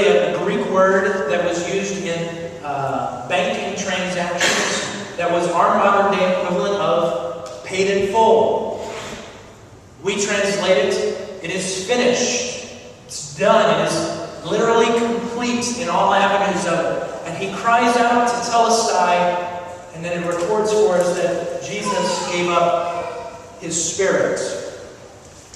literally a Greek word that was used in banking transactions that was our modern day equivalent of paid in full. We translate it is finished. It's done. It is literally complete in all avenues of it. And he cries out to Telestai, and then it records for us that Jesus gave up his spirit.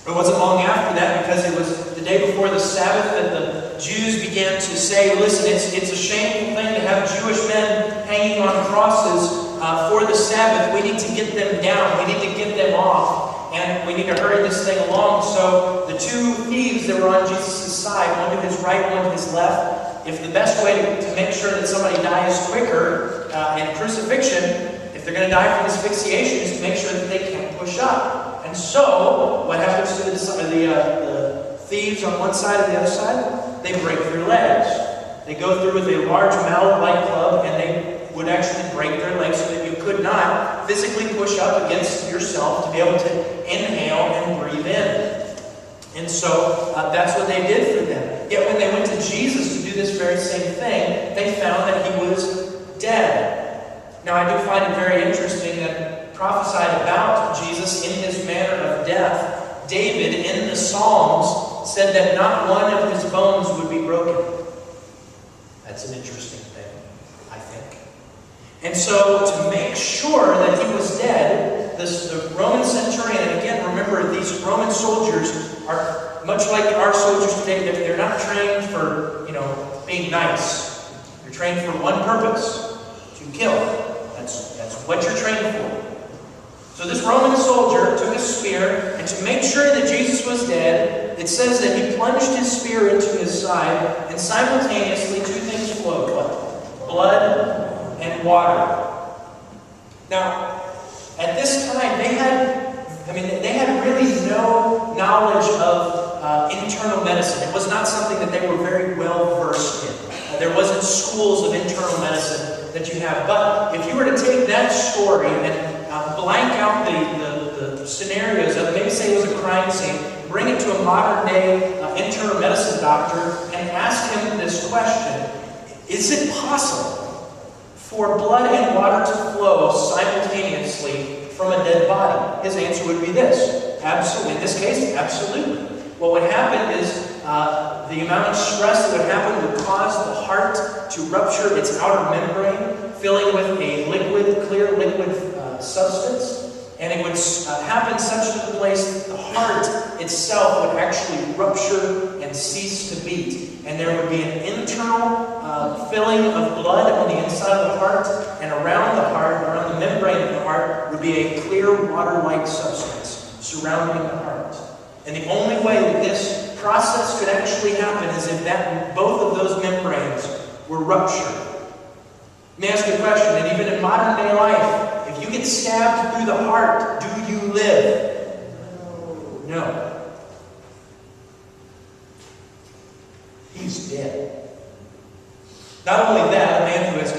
It wasn't long after that, because it was the day before the Sabbath that the Jews began to say, listen, it's a shameful thing to have Jewish men hanging on crosses for the Sabbath. We need to get them down. We need to get them off. And we need to hurry this thing along. So the two thieves that were on Jesus' side, one to his right, one to his left, if the best way to make sure that somebody dies quicker in crucifixion, if they're going to die from asphyxiation, is to make sure that they can't push up. And so, what happens to the thieves on one side and the other side? They break their legs. They go through with a large mallet-like club, and they would actually break their legs so that you could not physically push up against yourself to be able to inhale and breathe in. And so, that's what they did for them. Yet when they went to Jesus to do this very same thing, they found that he was dead. Now, I do find it very interesting that prophesied about Jesus in his manner of death, David in the Psalms said that not one of his bones would be broken. That's an interesting thing, I think. And so, to make sure that he was dead, the Roman centurion, and again, remember, these Roman soldiers are much like our soldiers today. They're not trained for, being nice. They're trained for one purpose: to kill. That's what you're trained for. So this Roman soldier took a spear, and to make sure that Jesus was dead, it says that he plunged his spear into his side, and simultaneously two things flowed: what? Blood and water. Now, at this time, they had really no knowledge of internal medicine. It was not something that they were very well versed in. There wasn't schools of internal medicine that you have. But if you were to take that story and blank out the scenarios of, maybe say it was a crime scene, bring it to a modern day internal medicine doctor and ask him this question: is it possible for blood and water to flow simultaneously from a dead body? His answer would be this: absolutely. In this case, absolutely. What would happen is the amount of stress that would happen would cause the heart to rupture its outer membrane, filling with a clear liquid substance, and it would happen such to the place that the heart itself would actually rupture and cease to beat. And there would be an internal filling of blood on the inside of the heart, and around the heart, around the membrane of the heart, would be a clear water-like substance surrounding the heart. And the only way that this process could actually happen is if both of those membranes were ruptured. Let me ask you a question, and even in modern day life, if you get stabbed through the heart, do you live? No. He's dead. Not only that, a man who has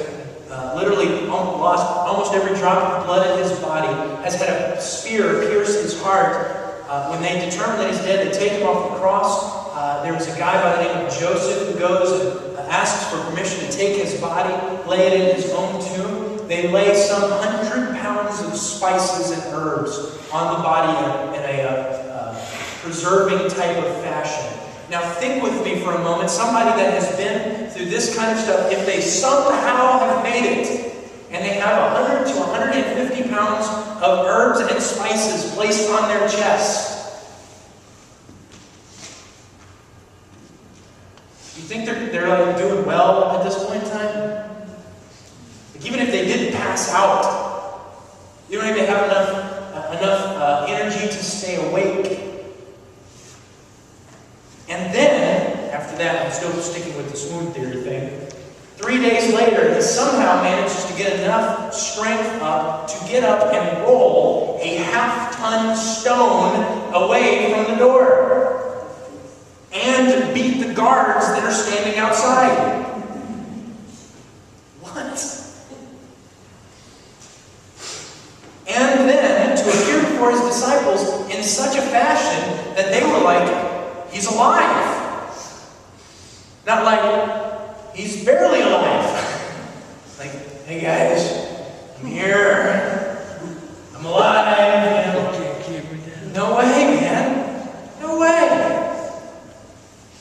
literally lost almost every drop of blood in his body, has had a spear pierce his heart. When they determine that he's dead, they take him off the cross. There was a guy by the name of Joseph who goes and asks for permission to take his body, lay it in his own tomb. They lay some 100 pounds of spices and herbs on the body in a preserving type of fashion. Now think with me for a moment, somebody that has been through this kind of stuff, if they somehow have made it, and they have 100 to 150 pounds of herbs and spices placed on their chest, you think they're like doing well at this point in time? Like, even if they didn't pass out, you don't even have enough energy to stay awake. And then, after that, I'm still sticking with the swoon theory thing, 3 days later, he somehow manages to get enough strength up to get up and roll a half-ton stone away from the door and beat the guards that are standing outside. What? And then to appear before his disciples in such a fashion that they were like, he's alive. Not like, like he's barely alive. Like, hey guys, I'm here. I'm alive. No way, man. No way.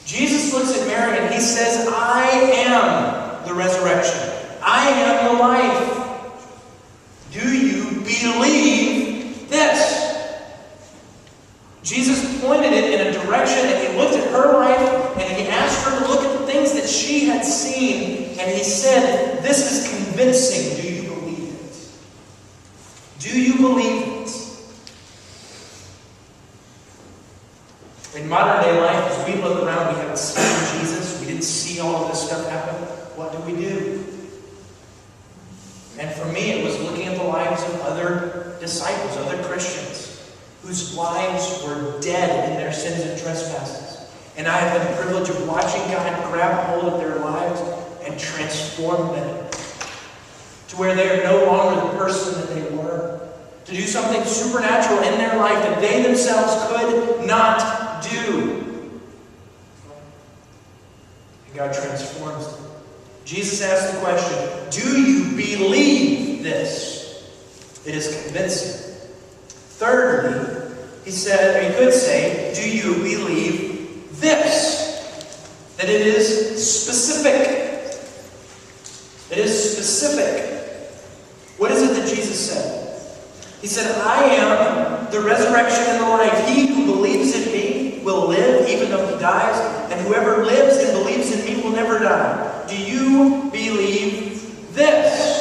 Jesus looks at Mary and he says, I am the resurrection. I am the life. Do you believe this? Jesus pointed it in a direction, and he looked at her life, and he asked her to look at the things that she had seen, and he said, this is convincing. Do you believe it? Do you believe it? In modern day life, as we look around, we haven't seen Jesus. We didn't see all of this stuff happen. What do we do? And for me, it was looking at the lives of other disciples, other Christians, whose lives were dead in their sins and trespasses. And I have the privilege of watching God grab hold of their lives and transform them to where they are no longer the person that they were. To do something supernatural in their life that they themselves could not do. And God transforms them. Jesus asked the question, do you believe this? It is convincing. Thirdly, he said, or he could say, do you believe this? That it is specific. It is specific. What is it that Jesus said? He said, I am the resurrection and the life. He who believes in me will live even though he dies, and whoever lives and believes in me will never die. Do you believe this?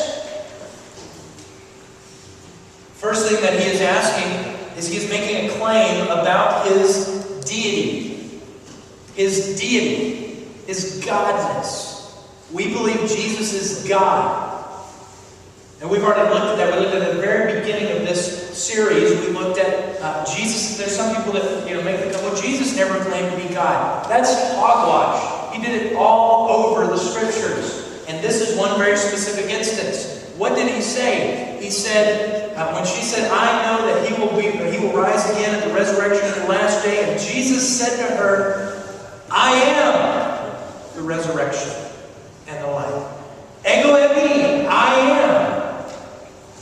First thing that he is asking is he is making a claim about his deity. His deity. His godness. We believe Jesus is God. And we've already looked at that. We looked at the very beginning of this series. We looked at Jesus. There's some people that make the claim, well, Jesus never claimed to be God. That's hogwash. He did it all over the Scriptures. And this is one very specific instance. What did he say? He said, when she said, I know that he will rise again at the resurrection of the last day. And Jesus said to her, I am the resurrection and the life. Ego eimi, I am.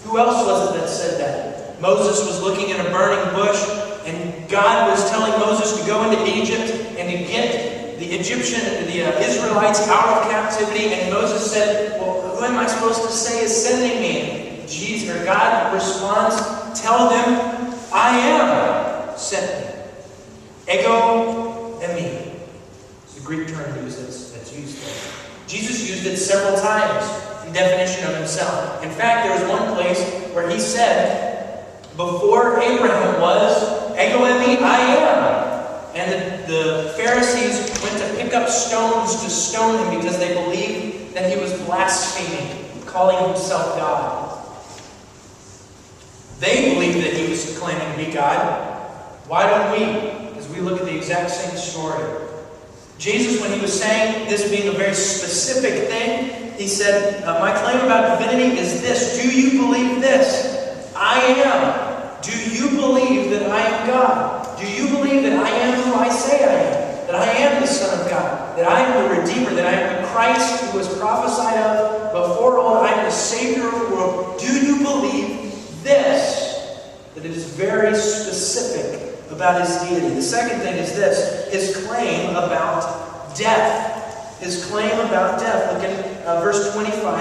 Who else was it that said that? Moses was looking at a burning bush, and God was telling Moses to go into Egypt and to get the Israelites out of captivity. And Moses said, well, who am I supposed to say is sending me? God responds, tell them, I am sent me. Ego eimi. It's the Greek term that's used there. Jesus used it several times in definition of himself. In fact, there was one place where he said, before Abraham was, ego eimi, I am. And the Pharisees went to pick up stones to stone him because they believed that he was blaspheming, calling himself God. They believed that he was claiming to be God. Why don't we? Because we look at the exact same story. Jesus, when he was saying this being a very specific thing, he said, my claim about divinity is this. Do you believe this? I am. Do you believe that I am God? Do you believe that I am who I say I am? That I am the Son of God? That I am the Redeemer? That I am the Christ who was prophesied of before old? I am the Savior of the world. Do you believe this? That it is very specific about his deity. The second thing is this, his claim about death. His claim about death. Look at verse 25.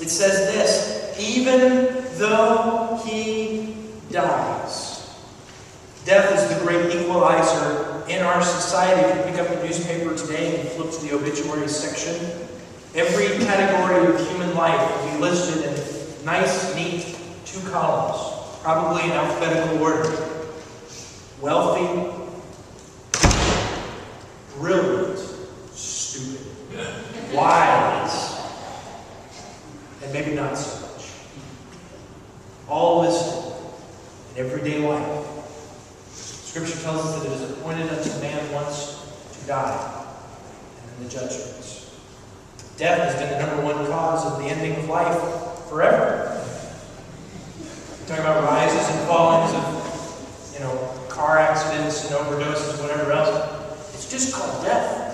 It says this, even though he dies. Death is the great equalizer in our society. If you pick up the newspaper today and flip to the obituary section, every category of human life will be listed in nice, neat 2 columns, probably in alphabetical order. Wealthy, brilliant, stupid, wise, and maybe not so much. All listed in everyday life. Scripture tells us that it is appointed unto man once to die, and then the judgments. Death has been the #1 cause of the ending of life forever. We're talking about rises and fallings of, car accidents and overdoses, whatever else. It's just called death.